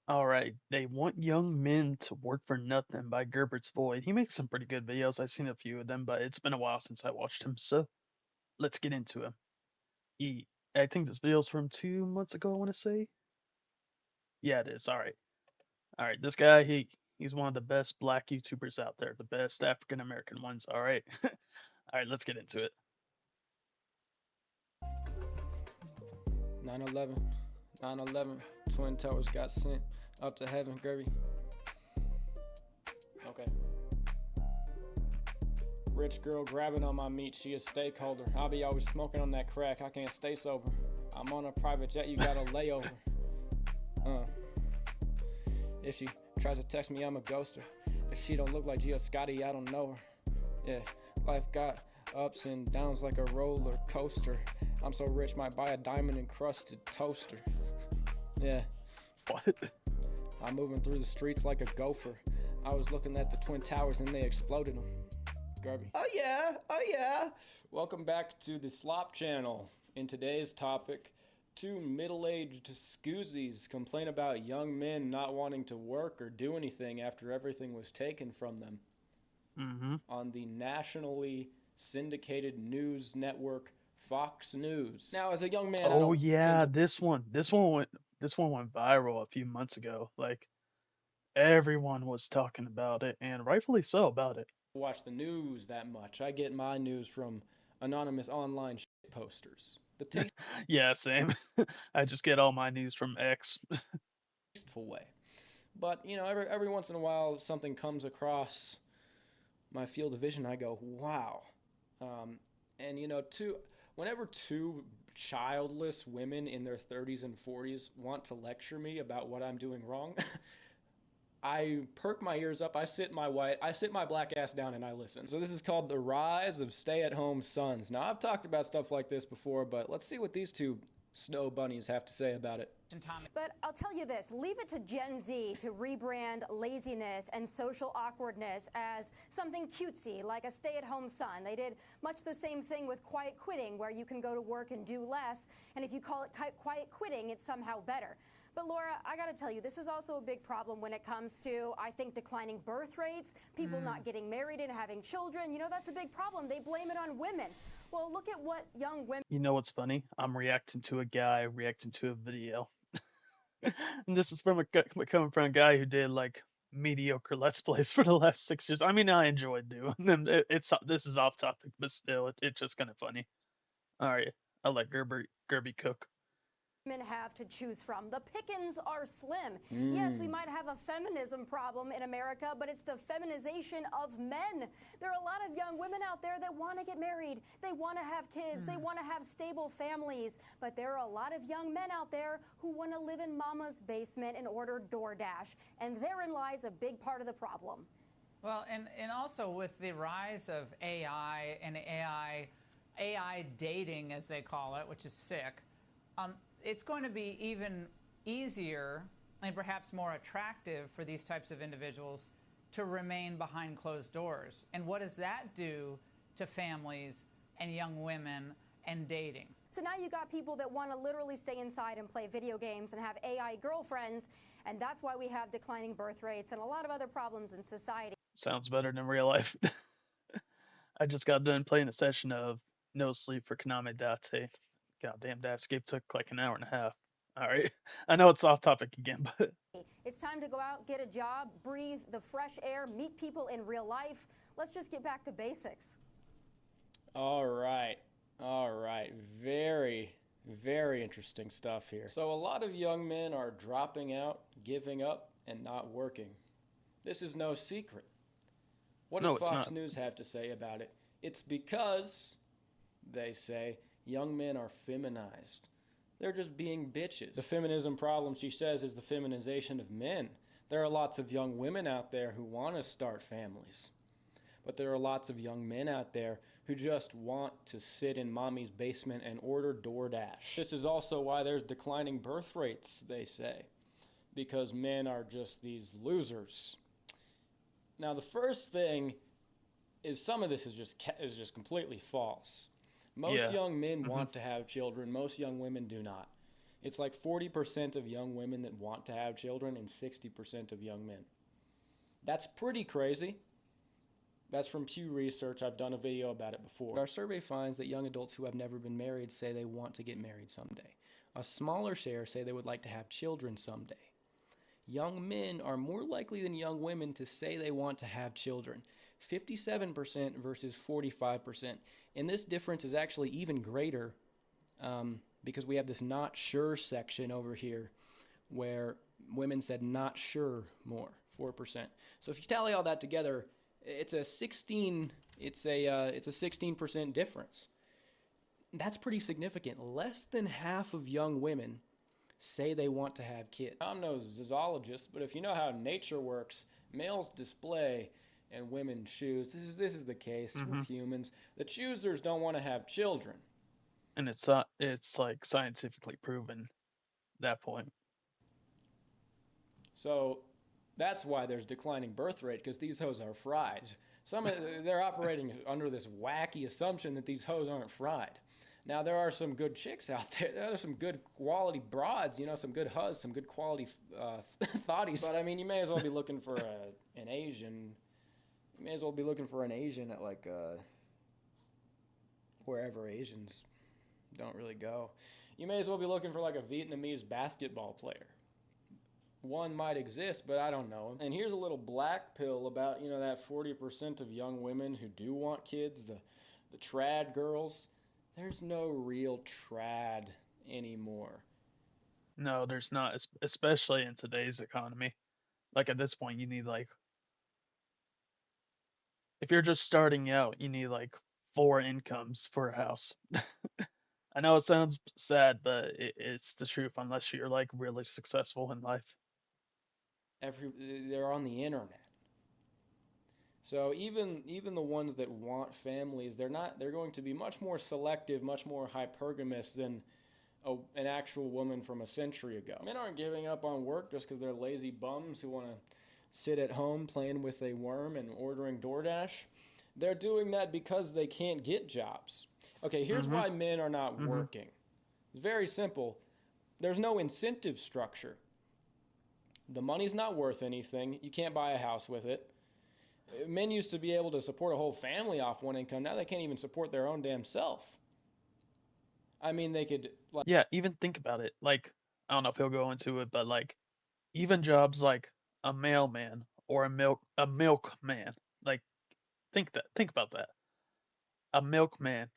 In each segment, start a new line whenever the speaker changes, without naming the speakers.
All right, they want young men to work for nothing by Gerbert's Void. He makes some pretty good videos. I've seen a few of them, but it's been a while since I watched him. So let's get into him. He, I think this video's from 2 months ago. I want to say, yeah, it is. All right. This guy, he's one of the best black YouTubers out there, the best African American ones. All right, all right, let's get into it.
9/11, 9/11, Twin Towers got sent up to heaven, Gerby. Okay. Rich girl grabbing on my meat, she a stakeholder. I'll be always smoking on that crack, I can't stay sober. I'm on a private jet, you got a layover. If she tries to text me, I'm a ghoster. If she don't look like Gio Scotty, I don't know her. Yeah, life got ups and downs like a roller coaster. I'm so rich, might buy a diamond encrusted toaster. Yeah.
What?
I'm moving through the streets like a gopher. I was looking at the Twin Towers and they exploded them. Garby. Oh yeah. Welcome back to the Slop Channel. In today's topic, two middle-aged scoozies complain about young men not wanting to work or do anything after everything was taken from them.
Mm-hmm.
On the nationally syndicated news network Fox News. Now, as a young man, I
Oh
don't tend
yeah,
to
this one went viral a few months ago. Like everyone was talking about it, and rightfully so about it.
watch the news that much. I get my news from anonymous online shit posters. The
Yeah, same. I just get all my news from X.
tasteful way. But, you know, every once in a while something comes across my field of vision. I go, wow. And, you know, whenever two childless women in their 30s and 40s want to lecture me about what I'm doing wrong, I perk my ears up, I sit my black ass down and I listen. So this is called The Rise of Stay-at-Home Sons. Now, I've talked about stuff like this before, but let's see what these two snow bunnies have to say about it.
But I'll tell you this, leave it to Gen Z to rebrand laziness and social awkwardness as something cutesy, like a stay-at-home son. They did much the same thing with quiet quitting, where you can go to work and do less, and if you call it quiet quitting, it's somehow better. But Laura, I got to tell you, this is also a big problem when it comes to, I think, declining birth rates, people not getting married and having children. You know, that's a big problem. They blame it on women. Well, look at what young women...
You know what's funny? I'm reacting to a guy reacting to a video, and this is from coming from a guy who did like mediocre let's plays for the last 6 years. I mean, I enjoyed doing them. It's this is off topic, but still, it's just kind of funny. All right, I'll let Gerby cook.
have to choose from. The pickings are slim. Yes, we might have a feminism problem in America, but it's the feminization of men. There are a lot of young women out there that want to get married. They want to have kids. They want to have stable families. But there are a lot of young men out there who want to live in mama's basement and order DoorDash. And therein lies a big part of the problem.
Well, and also with the rise of AI and AI dating, as they call it, which is sick, it's going to be even easier and perhaps more attractive for these types of individuals to remain behind closed doors. And what does that do to families and young women and dating?
So now you got people that want to literally stay inside and play video games and have AI girlfriends, and that's why we have declining birth rates and a lot of other problems in society.
Sounds better than real life. I just got done playing a session of No Sleep for Kaname Date. Goddamn, that escape took like an hour and a half. All right, I know it's off topic again, but
It's time to go out, get a job, breathe the fresh air, meet people in real life. Let's just get back to basics.
All right. Very, very interesting stuff here. So a lot of young men are dropping out, giving up, and not working. This is no secret. What does
no, it's
Fox
not.
News have to say about it? It's because, they say, young men are feminized. They're just being bitches. The feminism problem, she says, is the feminization of men. There are lots of young women out there who want to start families. But there are lots of young men out there who just want to sit in mommy's basement and order DoorDash. This is also why there's declining birth rates, they say, because men are just these losers. Now, the first thing is some of this is just completely false. Most young men want to have children. Most young women do not. It's like 40% of young women that want to have children and 60% of young men. That's pretty crazy. That's from Pew Research. I've done a video about it before. Our survey finds that young adults who have never been married say they want to get married someday. A smaller share say they would like to have children someday. Young men are more likely than young women to say they want to have children. 57% versus 45%. And this difference is actually even greater because we have this not sure section over here where women said not sure more, 4%. So if you tally all that together, it's a 16% difference. That's pretty significant. Less than half of young women say they want to have kids. I'm no zoologist, but if you know how nature works, males display and women choose. This is the case with humans. The choosers don't want to have children.
And it's like scientifically proven that point.
So that's why there's declining birth rate, because these hoes are fried. They're operating under this wacky assumption that these hoes aren't fried. Now, there are some good chicks out there. There are some good quality broads, you know, some good huzz, some good quality thotties. But, I mean, you may as well be looking for an Asian. You may as well be looking for an Asian at, like, wherever Asians don't really go. You may as well be looking for, like, a Vietnamese basketball player. One might exist, but I don't know him. And here's a little black pill about, you know, that 40% of young women who do want kids, the trad girls. There's no real trad anymore.
No, there's not, especially in today's economy. Like at this point, you need like, if you're just starting out, you need like 4 incomes for a house. I know it sounds sad, but it's the truth unless you're like really successful in life.
They're on the internet. So even the ones that want families, they're going to be much more selective, much more hypergamous than an actual woman from a century ago. Men aren't giving up on work just because they're lazy bums who want to sit at home playing with a worm and ordering DoorDash. They're doing that because they can't get jobs. Okay, here's why men are not working. It's very simple. There's no incentive structure. The money's not worth anything. You can't buy a house with it. Men used to be able to support a whole family off one income. Now they can't even support their own damn self. I mean, they could...
Yeah, even think about it. Like, I don't know if he'll go into it, but like, even jobs like a mailman or a milkman. Like, think about that. A milkman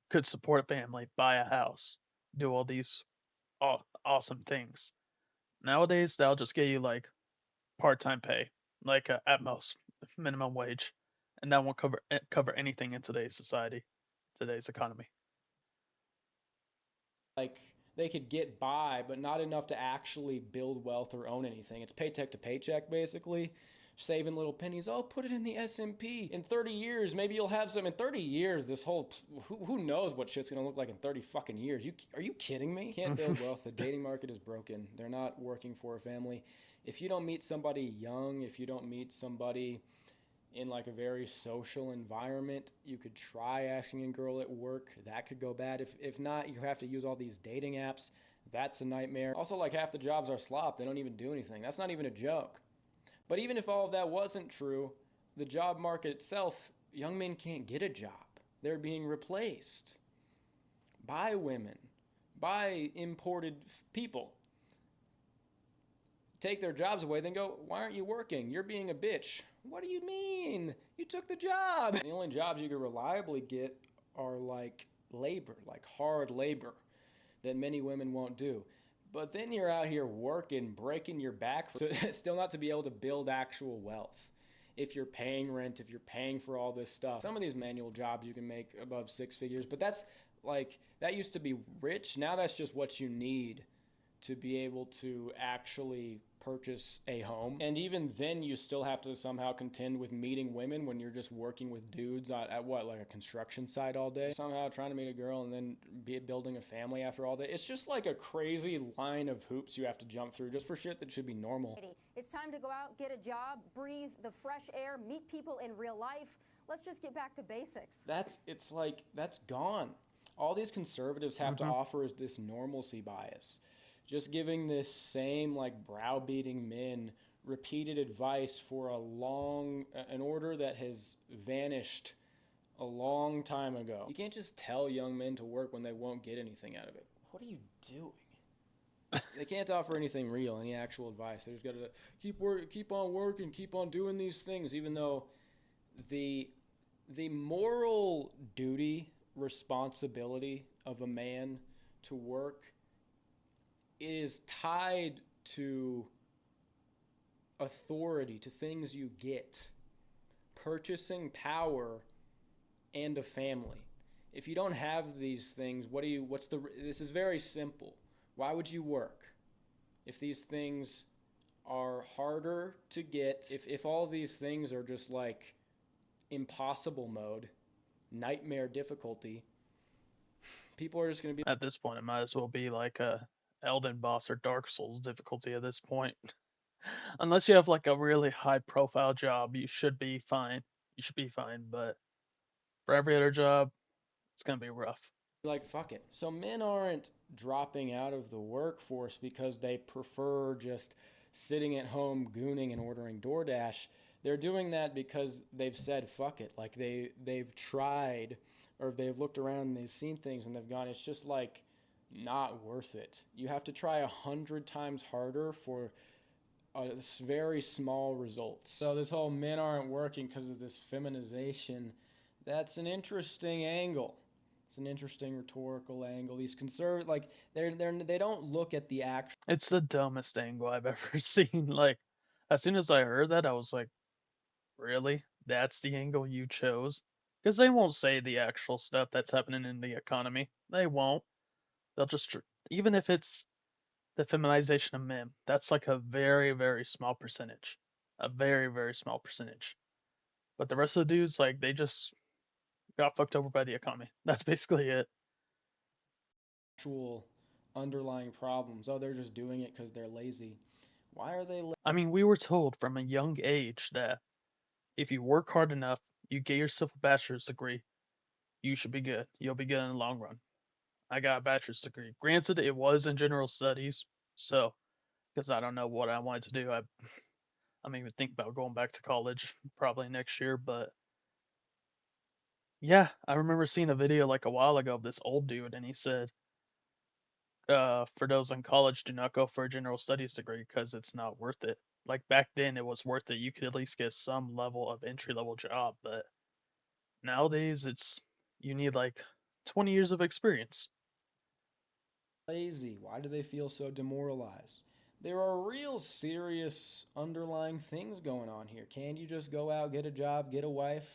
could support a family, buy a house, do all these awesome things. Nowadays, they'll just get you like part-time pay, like at most minimum wage, and that won't cover anything in today's society, today's economy.
Like, they could get by, but not enough to actually build wealth or own anything. It's paycheck to paycheck, basically. Saving little pennies. Oh, put it in the S&P. In 30 years, maybe you'll have some. In 30 years, this whole... Who knows what shit's going to look like in 30 fucking years? Are you kidding me? Can't build wealth. The dating market is broken. They're not working for a family. If you don't meet somebody young, if you don't meet somebody in like a very social environment, you could try asking a girl at work. That could go bad. If not, you have to use all these dating apps. That's a nightmare. Also, like, half the jobs are slop. They don't even do anything. That's not even a joke. But even if all of that wasn't true, the job market itself, young men can't get a job. They're being replaced by women, by imported people. Take their jobs away, then go, why aren't you working? You're being a bitch. What do you mean? You took the job. The only jobs you can reliably get are like labor, like hard labor that many women won't do. But then you're out here working, breaking your back, still not to be able to build actual wealth. If you're paying rent, if you're paying for all this stuff. Some of these manual jobs you can make above 6 figures, but that's like, that used to be rich. Now that's just what you need to be able to actually purchase a home. And even then, you still have to somehow contend with meeting women when you're just working with dudes at what, like a construction site all day? Somehow trying to meet a girl and then building a family after all day. It's just like a crazy line of hoops you have to jump through just for shit that should be normal.
It's time to go out, get a job, breathe the fresh air, meet people in real life. Let's just get back to basics.
That's gone. All these conservatives have to offer is this normalcy bias. just giving this same like browbeating men repeated advice for an order that has vanished a long time ago. You can't just tell young men to work when they won't get anything out of it. What are you doing? They can't offer anything real, any actual advice. They just got to keep on working, keep on doing these things, even though the moral duty, responsibility of a man to work is tied to authority, to things you get, purchasing power and a family. If you don't have these things, this is very simple. Why would you work? If these things are harder to get, if all these things are just like impossible mode, nightmare difficulty, people are just going to be...
At this point, it might as well be like a Elden boss or Dark Souls difficulty at this point. Unless you have like a really high profile job, you should be fine. You should be fine, but for every other job, it's gonna be rough.
Like, fuck it. So men aren't dropping out of the workforce because they prefer just sitting at home gooning and ordering DoorDash. They're doing that because they've said fuck it. Like they've tried, or they've looked around and they've seen things and they've gone, it's just like not worth it. You have to try 100 times harder for very small results. So this whole men aren't working because of this feminization, that's an interesting angle. It's an interesting rhetorical angle. These conservative, like they don't look at the actual...
It's the dumbest angle I've ever seen. Like, as soon as I heard that, I was like, really? That's the angle you chose? Because they won't say the actual stuff that's happening in the economy. They won't. They'll just, even if it's the feminization of men, that's like a very, very small percentage. A very, very small percentage. But the rest of the dudes, like, they just got fucked over by the economy. That's basically it.
Actual underlying problems. Oh, they're just doing it because they're lazy. Why are they
I mean, we were told from a young age that if you work hard enough, you get yourself a bachelor's degree, you should be good. You'll be good in the long run. I got a bachelor's degree. Granted, it was in general studies, so because I don't know what I wanted to do, I'm even thinking about going back to college probably next year. But yeah, I remember seeing a video like a while ago of this old dude, and he said, for those in college, do not go for a general studies degree because it's not worth it. Like back then, it was worth it. You could at least get some level of entry level job, but nowadays, you need like 20 years of experience.
lazy? Why do they feel so demoralized? There are real serious underlying things going on here. Can you just go out, get a job, get a wife,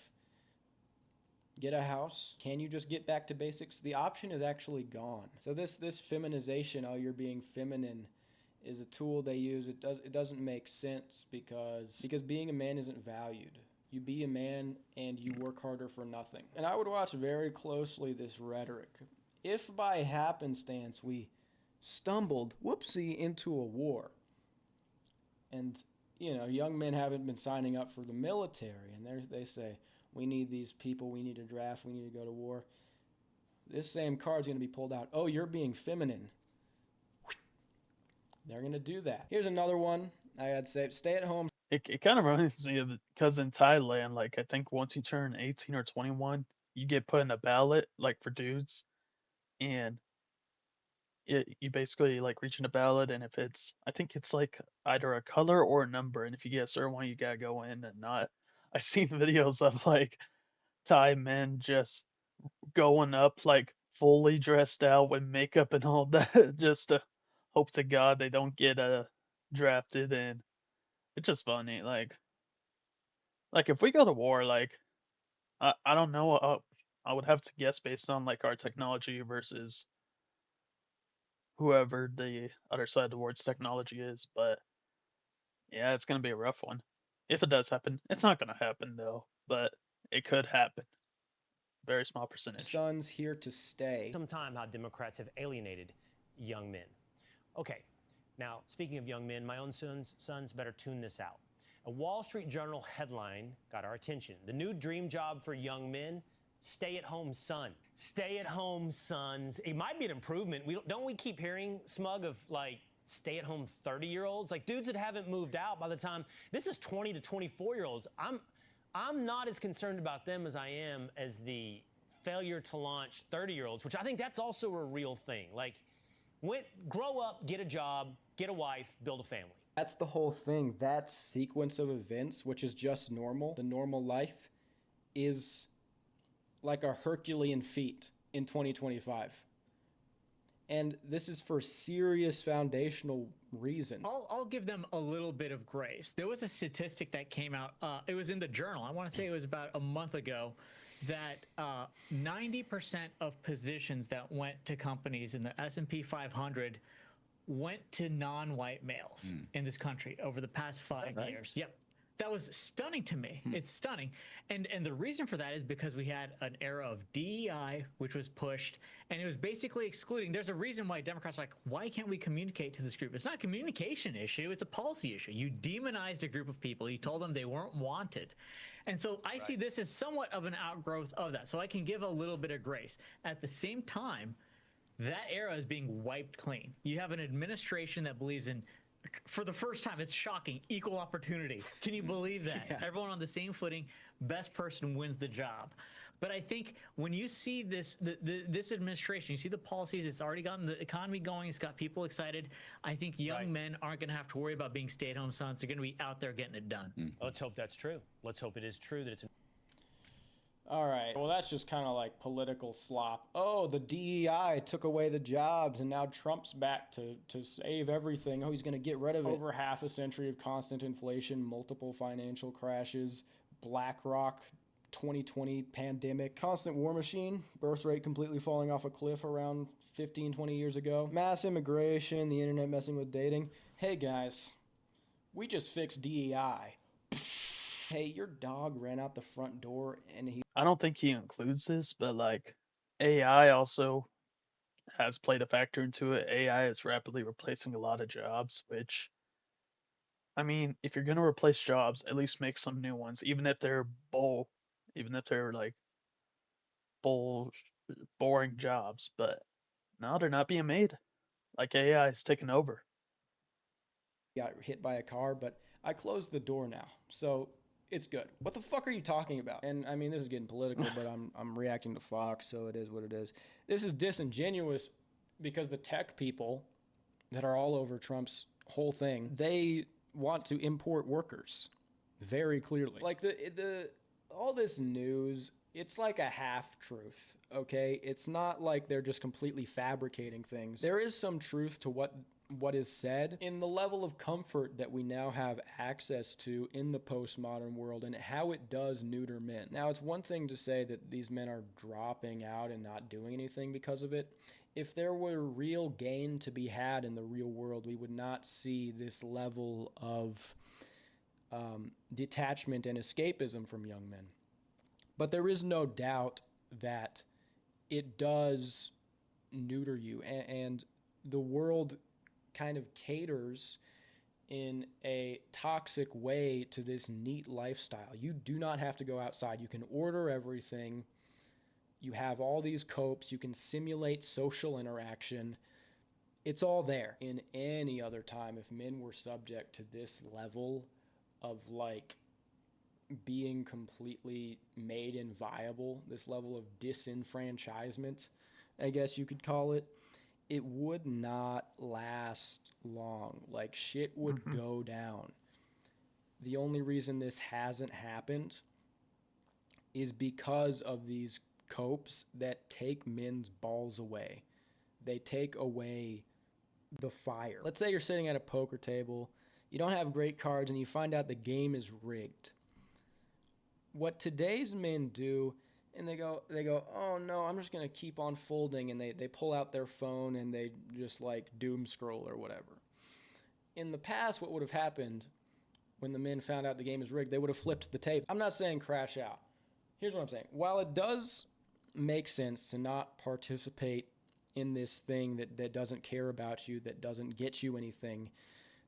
get a house? Can you just get back to basics? The option is actually gone. So this feminization, oh, you're being feminine, is a tool they use. It doesn't make sense because being a man isn't valued. You be a man and you work harder for nothing. And I would watch very closely this rhetoric. If by happenstance we stumbled, whoopsie, into a war, and young men haven't been signing up for the military, and they say, we need these people, we need a draft, we need to go to war. This same card's going to be pulled out. Oh, you're being feminine. They're going to do that. Here's another one. I'd say stay at home.
It kind of reminds me of, because in Thailand, like I think once you turn 18 or 21, you get put in a ballot, like for dudes, and you basically like reach in a ballot, and if I think it's like either a color or a number, and if you get a certain one, you gotta go in and not. I've seen videos of like Thai men just going up like fully dressed out with makeup and all that, just to hope to God they don't get drafted, and it's just funny. Like if we go to war, like I don't know, I would have to guess based on like our technology versus whoever the other side towards technology is, but yeah, it's gonna be a rough one. If it does happen, it's not gonna happen though, but it could happen. Very small percentage.
Son's here to stay.
Some time how Democrats have alienated young men. Okay, now speaking of young men, my own sons better tune this out. A Wall Street Journal headline got our attention. The new dream job for young men: stay-at-home son. Stay-at-home sons. It might be an improvement. Don't we keep hearing, Smug, of like stay-at-home 30-year-olds, like dudes that haven't moved out by the time, this is 20 to 24-year-olds. I'm not as concerned about them as I am as the failure to launch 30-year-olds, which I think that's also a real thing. Like, grow up, get a job, get a wife, build a family.
That's the whole thing. That sequence of events, which is just normal, the normal life, is like a Herculean feat in 2025. And this is for serious foundational reason.
I'll give them a little bit of grace. There was a statistic that came out. It was in the journal. I want to say it was about a month ago that 90% of positions that went to companies in the S&P 500 went to non-white males in this country over the past 5 years. Yep. That was stunning to me. It's stunning. And the reason for that is because we had an era of DEI, which was pushed, and it was basically excluding. There's a reason why Democrats are like, why can't we communicate to this group? It's not a communication issue. It's a policy issue. You demonized a group of people. You told them they weren't wanted. And so I see this as somewhat of an outgrowth of that. So I can give a little bit of grace. At the same time, that era is being wiped clean. You have an administration that believes in, for the first time, it's shocking, equal opportunity. Can you believe that? Yeah. Everyone on the same footing, best person wins the job. But I think when you see this administration, you see the policies, it's already gotten the economy going, it's got people excited. I think young men aren't going to have to worry about being stay-at-home sons. They're going to be out there getting it done.
Let's hope that's true. Let's hope it is true that it's...
All right. Well, that's just kind of like political slop. Oh, the DEI took away the jobs, and now Trump's back to save everything. Oh, he's going to get rid of it. Over half a century of constant inflation, multiple financial crashes, BlackRock, 2020 pandemic, constant war machine, birth rate completely falling off a cliff around 15, 20 years ago, mass immigration, the internet messing with dating. Hey, guys, we just fixed DEI. Hey, your dog ran out the front door and
I don't think he includes this, but like AI also has played a factor into it. AI is rapidly replacing a lot of jobs, which, I mean, if you're going to replace jobs, at least make some new ones, even if they're like boring jobs. But no, they're not being made. Like AI is taking over.
got hit by a car, but I closed the door now, so it's good. What the fuck are you talking about? And I mean, this is getting political, but I'm reacting to Fox, so it is what it is. This is disingenuous because the tech people that are all over Trump's whole thing, they want to import workers very clearly. Like the all this news, it's like a half truth, okay? It's not like they're just completely fabricating things. There is some truth to what is said in the level of comfort that we now have access to in the postmodern world and how it does neuter men. Now, it's one thing to say that these men are dropping out and not doing anything because of it. If there were real gain to be had in the real world, we would not see this level of detachment and escapism from young men. But there is no doubt that it does neuter you, and the world kind of caters in a toxic way to this neat lifestyle. You do not have to go outside. You can order everything. You have all these copes. You can simulate social interaction. It's all there. In any other time, if men were subject to this level of like being completely made inviolable, this level of disenfranchisement, I guess you could call it, it would not last long. Like, shit would go down. The only reason this hasn't happened is because of these copes that take men's balls away. They take away the fire. Let's say you're sitting at a poker table, you don't have great cards, and you find out the game is rigged. What today's men do, and they go, oh no, I'm just gonna keep on folding, and they pull out their phone and they just like doom scroll or whatever. In the past, what would have happened when the men found out the game is rigged, they would have flipped the tape. I'm not saying crash out. Here's what I'm saying. While it does make sense to not participate in this thing that doesn't care about you, that doesn't get you anything,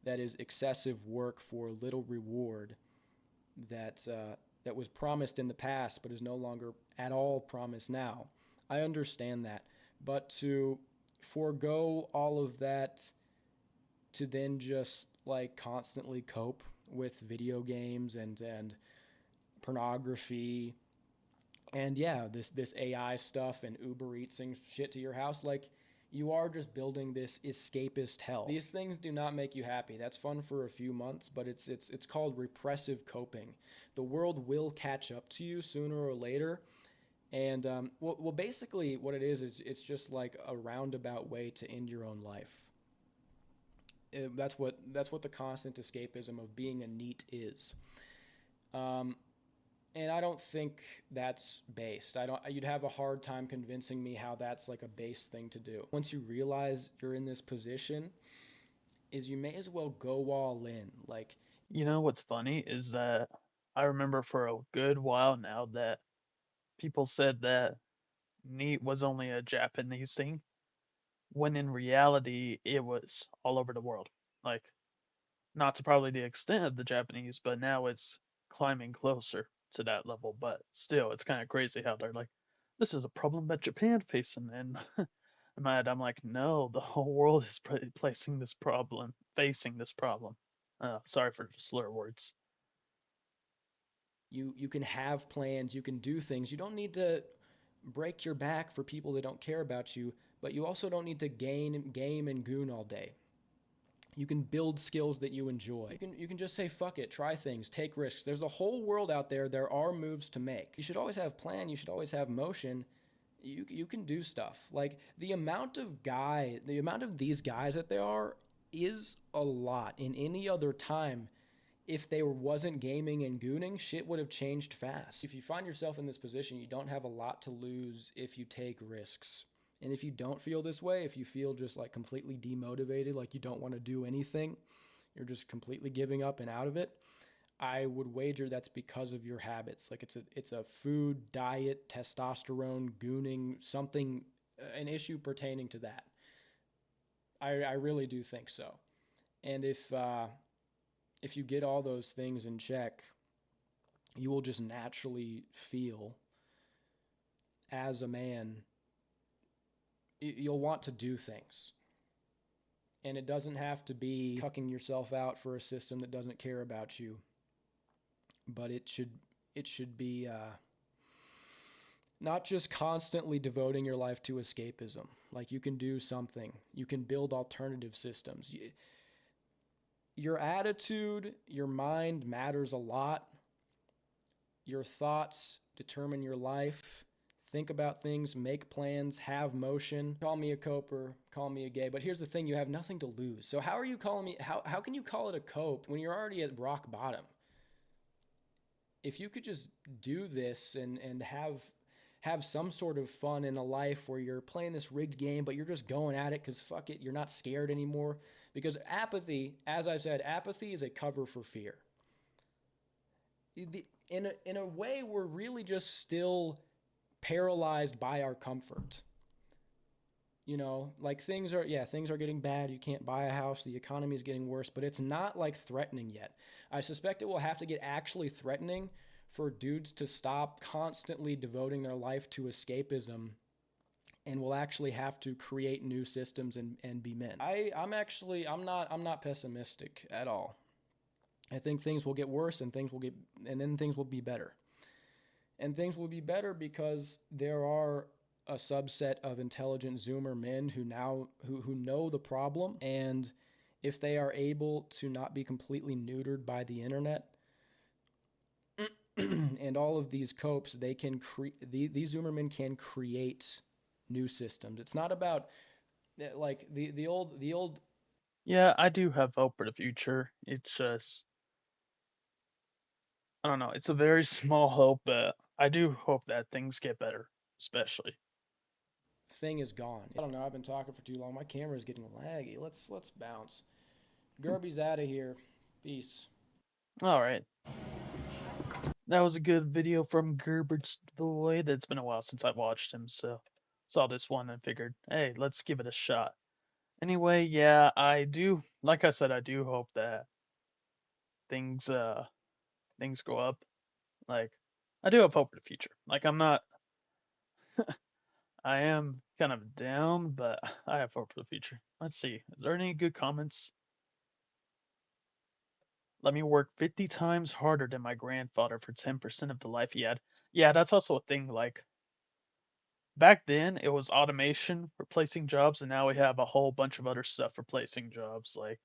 that is excessive work for little reward, that was promised in the past but is no longer at all promised now. I understand that. But to forego all of that to then just like constantly cope with video games and pornography and yeah, this AI stuff and Uber Eatsing shit to your house, like you are just building this escapist hell. These things do not make you happy. That's fun for a few months, but it's called repressive coping. The world will catch up to you sooner or later. And well, basically, what it is it's just like a roundabout way to end your own life. That's what the constant escapism of being a NEET is. Um, and I don't think that's based. You'd have a hard time convincing me how that's like a base thing to do. Once you realize you're in this position, is you may as well go all in. Like,
You know what's funny is that I remember for a good while now that people said that NEAT was only a Japanese thing, when in reality it was all over the world. Like, not to probably the extent of the Japanese, but now it's climbing closer to that level. But still, it's kind of crazy how they're like, this is a problem that Japan facing, and in my head, I'm like, no, the whole world is facing this problem. Sorry for the slur words.
you can have plans, you can do things. You don't need to break your back for people that don't care about you, but you also don't need to game and goon all day. You can build skills that you enjoy. You can just say fuck it, try things, take risks. There's a whole world out there. There are moves to make. You should always have plan, you should always have motion. You can do stuff. Like the amount of these guys that there are is a lot. In any other time, if they wasn't gaming and gooning, shit would have changed fast. If you find yourself in this position, you don't have a lot to lose if you take risks. And if you don't feel this way, if you feel just like completely demotivated, like you don't want to do anything, you're just completely giving up and out of it, I would wager that's because of your habits. Like it's a food, diet, testosterone, gooning, something, an issue pertaining to that. I really do think so. And if you get all those things in check, you will just naturally feel as a man, you'll want to do things. And it doesn't have to be cucking yourself out for a system that doesn't care about you. But it should be not just constantly devoting your life to escapism. Like you can do something. You can build alternative systems. Your attitude, your mind matters a lot. Your thoughts determine your life. Think about things, make plans, have motion. Call me a coper, call me a gay. But here's the thing, you have nothing to lose. So how are you calling me, how can you call it a cope when you're already at rock bottom? If you could just do this and have some sort of fun in a life where you're playing this rigged game, but you're just going at it because fuck it, you're not scared anymore. Because apathy, as I said, apathy is a cover for fear. In a way, we're really just still paralyzed by our comfort. You know, like things are getting bad. You can't buy a house. The economy is getting worse, but it's not like threatening yet. I suspect it will have to get actually threatening for dudes to stop constantly devoting their life to escapism, and we'll actually have to create new systems and be men. I'm not pessimistic at all. I think things will get worse and then things will be better. And things will be better because there are a subset of intelligent Zoomer men who know the problem, and if they are able to not be completely neutered by the internet and all of these copes, they can these Zoomer men can create new systems. It's not about like the old.
Yeah, I do have hope for the future. It's just, I don't know, it's a very small hope, but I do hope that things get better, especially.
Thing is gone. I don't know. I've been talking for too long. My camera is getting laggy. Let's bounce. Gerby's out of here. Peace.
All right. That was a good video from Gerbert's Void. It's been a while since I watched him, so saw this one and figured, hey, let's give it a shot. Anyway, yeah, I do, like I said, I do hope that things things go up. Like, I do have hope for the future. Like, I am kind of down, but I have hope for the future. Let's see. Is there any good comments? Let me work 50 times harder than my grandfather for 10% of the life he had. Yeah, that's also a thing. Like, back then, it was automation replacing jobs, and now we have a whole bunch of other stuff replacing jobs. Like,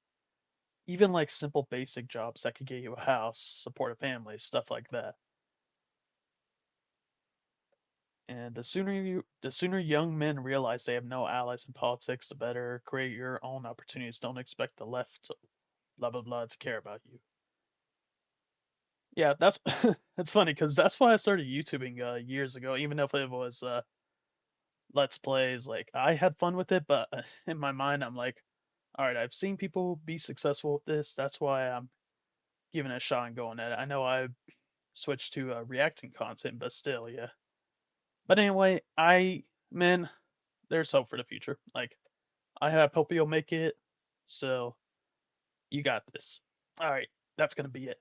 even like simple basic jobs that could get you a house, support a family, stuff like that. And the sooner young men realize they have no allies in politics, the better. Create your own opportunities. Don't expect the left, blah blah blah, to care about you. Yeah, that's that's funny because that's why I started YouTubing years ago. Even if it was let's plays, like I had fun with it, but in my mind, I'm like, all right, I've seen people be successful with this. That's why I'm giving it a shot and going at it. I know I switched to reacting content, but still, yeah. But anyway, man, there's hope for the future. Like hope you'll make it. So you got this. All right, that's gonna be it.